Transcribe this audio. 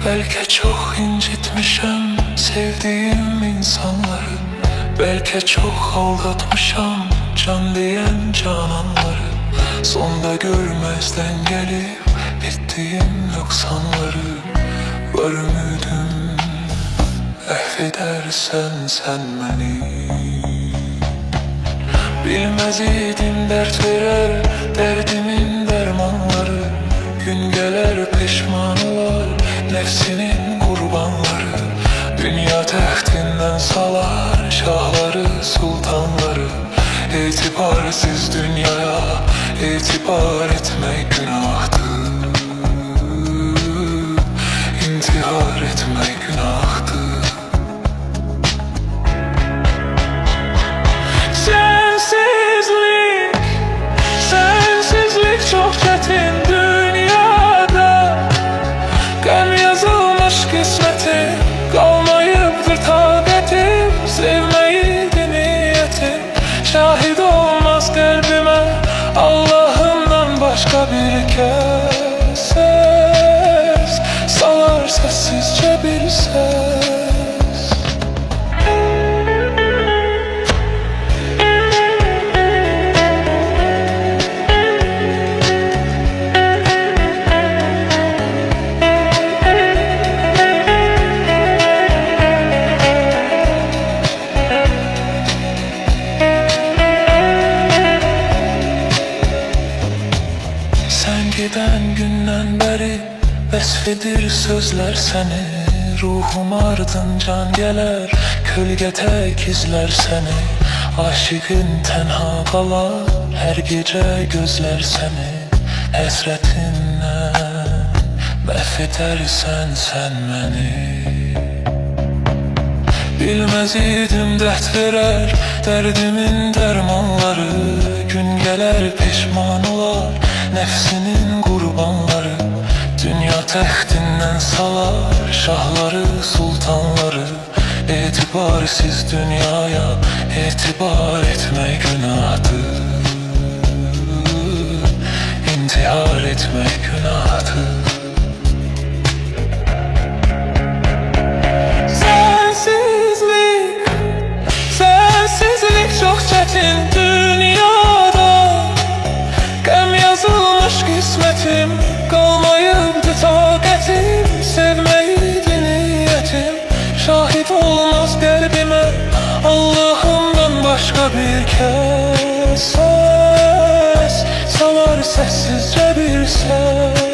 Belki çok incitmişim sevdiğim insanları, belki çok aldatmışam can diyen cananları. Sonda görmezden gelip bittiğim noksanları. Var ümidim affedersen sen beni. Bilmez idim dert verer derdimin dermanları. Gün gelir pişman olar nefsinin kurbanları. Dünya taxtinden salar şahları sultanları. İtibarsız dünyaya itibar etmek günahtır. İntihar etmek günahtır. Sensizlik, sensizlik çok çetin dünyada. Qəm yazılmış qismətim, qalmayıbdır taqətim. Sevməyiydi niyyətim, şahid olmaz qəlbimə Allahımdan başqa bir kəs. Səs salar səssizcə bir səs. Giden gündən bəri vəsfidir sözlər səni. Ruhum ardıncan gələr, kölgə tək izlər səni. Aşıqın tənha qalar, hər gecə gözlər səni. Həsrətindən məhv edərsən sən məni. Bilməz idim dərd verər dərdimin dərmanları. Gün gələr pişman olar nefsinin kurbanları. Dünya taxtindən salar şahları sultanları. İtibarsız dünyaya itibar etmek günahtır. İntihar etmek günahtır. Sensizlik, sensizlik çok çetin dünyada. Qəm yazılmış qismətim, qalmayıbdı taqətim. Sevməyiydi niyyətim, şahid olmaz qəlbimə Allahımdan başqa bir kəs. Səs salar səssizcə bir səs.